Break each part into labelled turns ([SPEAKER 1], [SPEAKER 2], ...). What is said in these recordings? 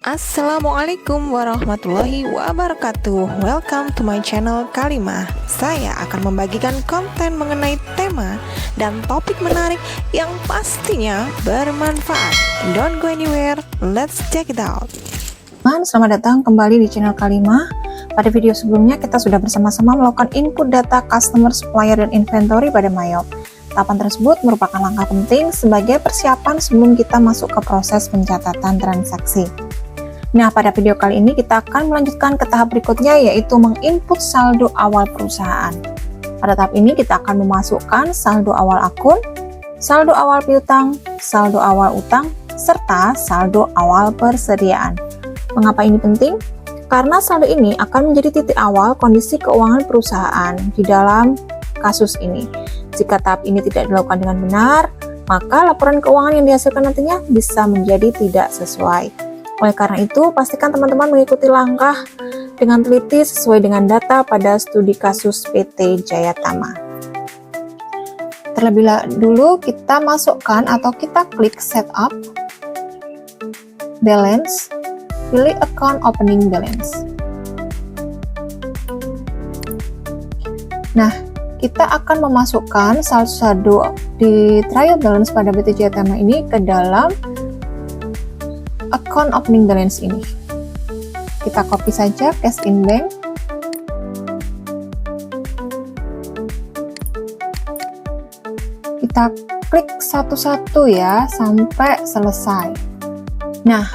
[SPEAKER 1] Assalamualaikum warahmatullahi wabarakatuh. Welcome to my channel Kalimah. Saya akan membagikan konten mengenai tema dan topik menarik yang pastinya bermanfaat. Don't go anywhere, let's check it out.
[SPEAKER 2] Selamat datang kembali di channel Kalimah. Pada video sebelumnya kita sudah bersama-sama melakukan input data customer, supplier, dan inventory pada Mayop. Tahapan tersebut merupakan langkah penting sebagai persiapan sebelum kita masuk ke proses pencatatan transaksi. Nah, pada video kali ini kita akan melanjutkan ke tahap berikutnya, yaitu menginput saldo awal perusahaan. Pada tahap ini kita akan memasukkan saldo awal akun, saldo awal piutang, saldo awal utang, serta saldo awal persediaan. Mengapa ini penting? Karena saldo ini akan menjadi titik awal kondisi keuangan perusahaan di dalam kasus ini. Jika tahap ini tidak dilakukan dengan benar, maka laporan keuangan yang dihasilkan nantinya bisa menjadi tidak sesuai. Oleh karena itu, pastikan teman-teman mengikuti langkah dengan teliti sesuai dengan data pada studi kasus PT Jayatama. Terlebih dulu kita masukkan atau kita klik setup, balance, pilih account opening balance. Nah, kita akan memasukkan saldo di trial balance pada PT Jayatama ini ke dalam account opening balance ini. Kita copy saja cash in bank. Kita klik satu-satu ya sampai selesai. Nah,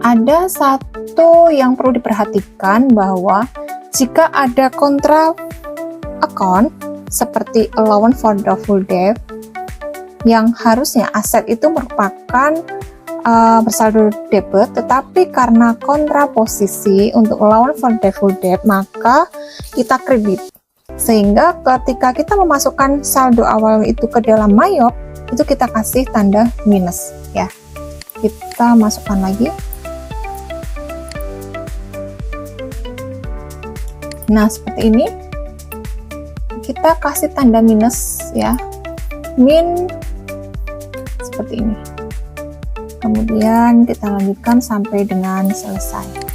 [SPEAKER 2] ada satu yang perlu diperhatikan, bahwa jika ada kontra account seperti allowance for doubtful debt, yang harusnya aset itu merupakan bersaldo debit, tetapi karena kontraposisi untuk allowance for doubtful debt, maka kita kredit. Sehingga ketika kita memasukkan saldo awal itu ke dalam Mayop, itu kita kasih tanda minus ya. Kita masukkan lagi. Nah, seperti ini. Kita kasih tanda minus ya. Min seperti ini. Kemudian kita lanjutkan sampai dengan selesai.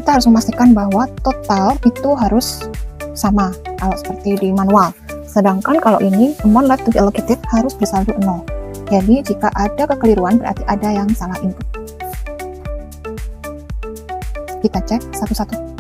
[SPEAKER 2] kita harus memastikan bahwa total itu harus sama kalau seperti di manual. Sedangkan kalau ini amount left to be allocated harus bersaldo 0. Jadi jika ada kekeliruan berarti ada yang salah input. Kita cek satu-satu.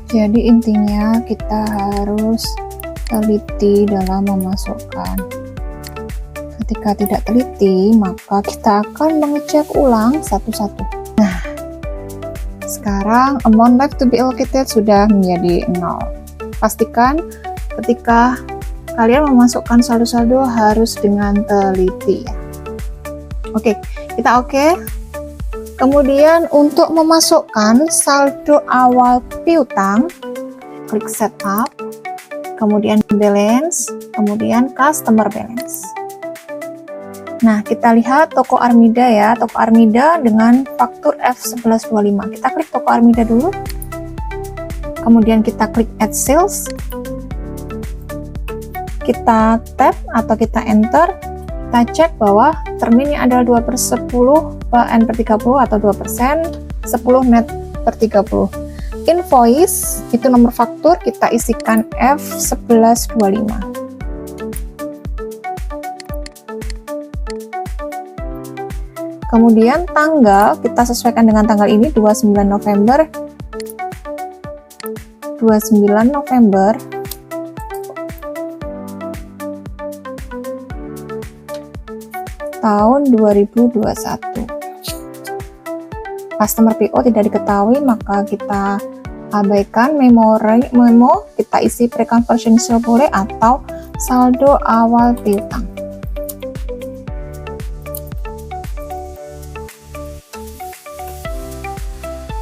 [SPEAKER 2] Jadi intinya kita harus teliti dalam memasukkan. Ketika tidak teliti, maka kita akan mengecek ulang satu-satu. Nah, sekarang amount left to be allocated sudah menjadi 0. Pastikan ketika kalian memasukkan saldo-saldo harus dengan teliti ya. Oke, kita oke. Kemudian untuk memasukkan saldo awal piutang, klik setup, kemudian balance, kemudian customer balance. Nah, kita lihat toko Armida ya, toko Armida dengan faktur F1125. Kita klik toko Armida dulu. Kemudian kita klik add sales. Kita tap atau kita enter. Kita cek bahwa terminnya adalah 2/10 N/30 atau 2%, 10 net per 30. Invoice, itu nomor faktur, kita isikan F1125. Kemudian tanggal, kita sesuaikan dengan tanggal ini, 29 November. 29 November tahun 2021. Customer PO tidak diketahui, maka kita abaikan memo, kita isi pre-conversion sale boleh atau saldo awal piutang.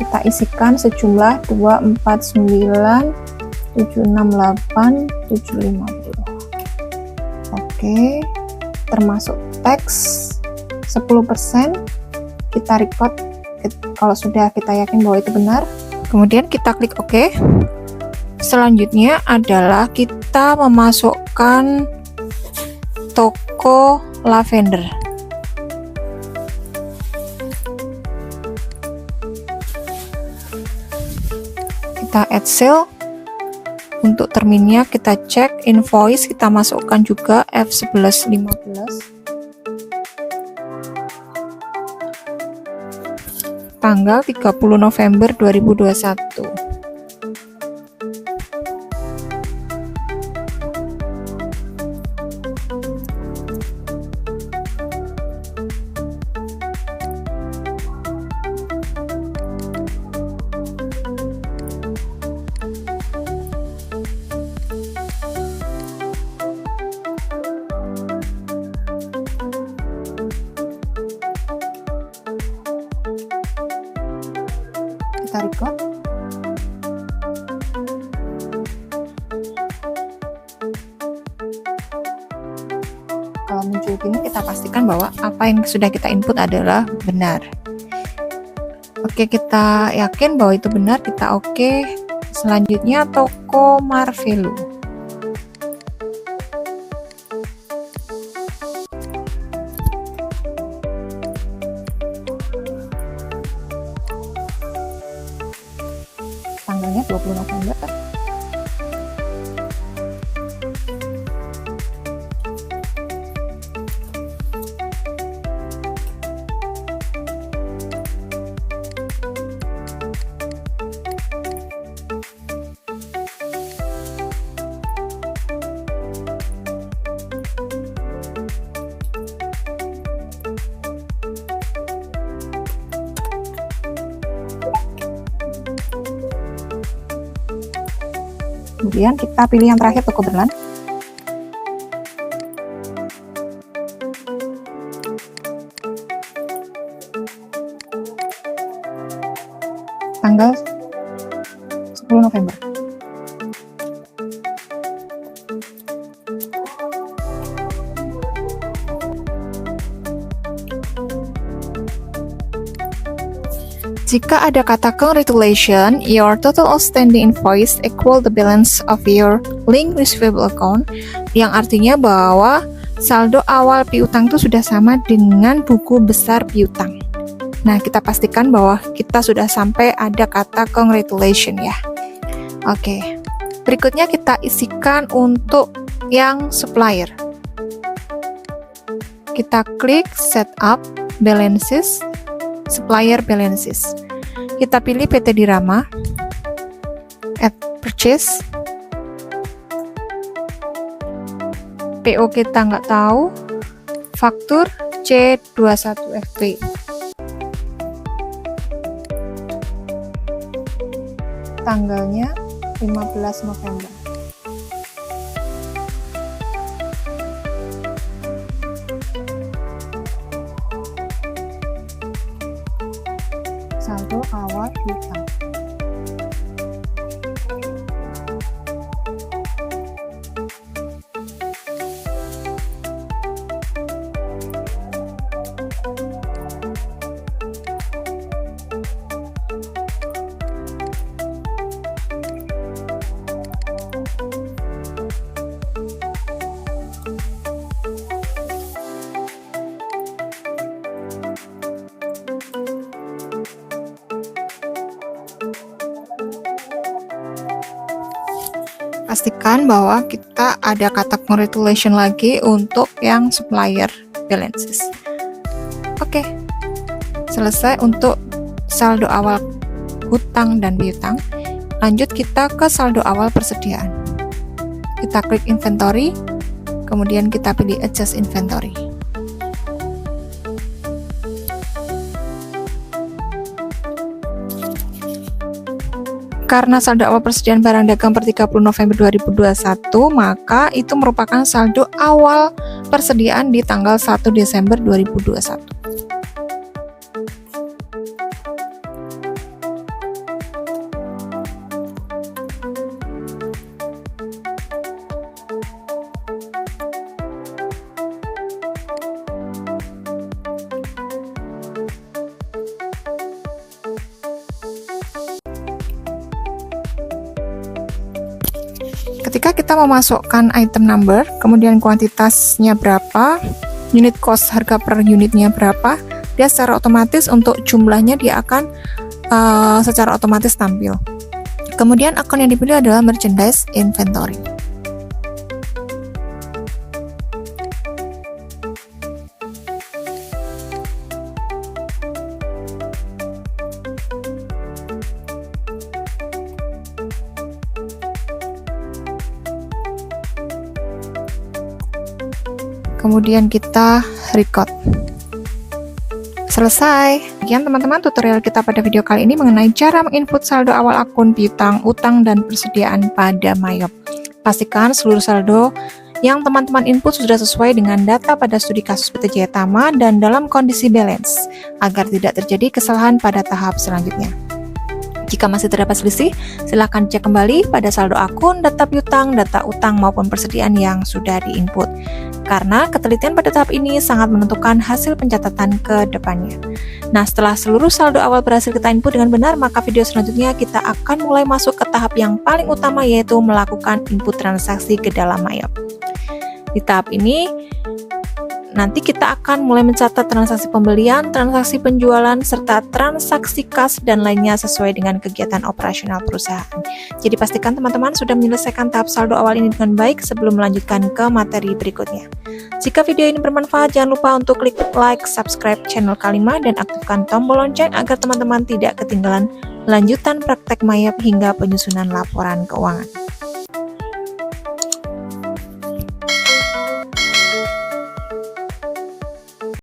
[SPEAKER 2] Kita isikan sejumlah 249.768.750. Oke, termasuk tax 10%. Kita record kalau sudah kita yakin bahwa itu benar. Kemudian kita klik OK. Selanjutnya adalah kita memasukkan toko lavender. Kita add sale. Untuk terminnya kita cek invoice, kita masukkan juga F1115. Tanggal 30 November 2021. Kita record. Kalau muncul gini, kita pastikan bahwa apa yang sudah kita input adalah benar. Oke, kita yakin bahwa itu benar, kita oke. Selanjutnya toko Marvelo. Tanggalnya 20 November. Kemudian kita pilih yang terakhir, toko Berlan. Tanggal 10 November. Jika ada kata congratulation, your total outstanding invoice equal the balance of your link receivable account, yang artinya bahwa saldo awal piutang itu sudah sama dengan buku besar piutang. Nah, kita pastikan bahwa kita sudah sampai ada kata congratulation ya. Oke, berikutnya kita isikan untuk yang supplier. Kita klik setup balances, supplier balances. Kita pilih PT Dirama, add purchase, PO kita nggak tahu, faktur C21FP. Tanggalnya 15 November. Saldo awal piutang. Pastikan bahwa kita ada kata congratulation lagi untuk yang supplier balances. Oke, selesai untuk saldo awal hutang dan piutang. Lanjut kita ke saldo awal persediaan. Kita klik inventory, kemudian kita pilih adjust inventory. Karena saldo awal persediaan barang dagang per 30 November 2021, maka itu merupakan saldo awal persediaan di tanggal 1 Desember 2021. Ketika kita memasukkan item number, kemudian kuantitasnya berapa, unit cost harga per unitnya berapa, dia secara otomatis untuk jumlahnya dia akan secara otomatis tampil. Kemudian akun yang dipilih adalah merchandise inventory. Kemudian kita record. Selesai. Sekian teman-teman tutorial kita pada video kali ini mengenai cara menginput saldo awal akun piutang, utang, dan persediaan pada Mayop. Pastikan seluruh saldo yang teman-teman input sudah sesuai dengan data pada studi kasus PT Jaya Tama dan dalam kondisi balance, agar tidak terjadi kesalahan pada tahap selanjutnya. Jika masih terdapat selisih, silakan cek kembali pada saldo akun, data piutang, data utang maupun persediaan yang sudah diinput. Karena ketelitian pada tahap ini sangat menentukan hasil pencatatan ke depannya. Nah, setelah seluruh saldo awal berhasil kita input dengan benar, maka video selanjutnya kita akan mulai masuk ke tahap yang paling utama, yaitu melakukan input transaksi ke dalam Mayop. Di tahap ini, nanti kita akan mulai mencatat transaksi pembelian, transaksi penjualan, serta transaksi kas dan lainnya sesuai dengan kegiatan operasional perusahaan. Jadi pastikan teman-teman sudah menyelesaikan tahap saldo awal ini dengan baik sebelum melanjutkan ke materi berikutnya. Jika video ini bermanfaat, jangan lupa untuk klik like, subscribe channel Kalimah, dan aktifkan tombol lonceng agar teman-teman tidak ketinggalan lanjutan praktek Mayop hingga penyusunan laporan keuangan.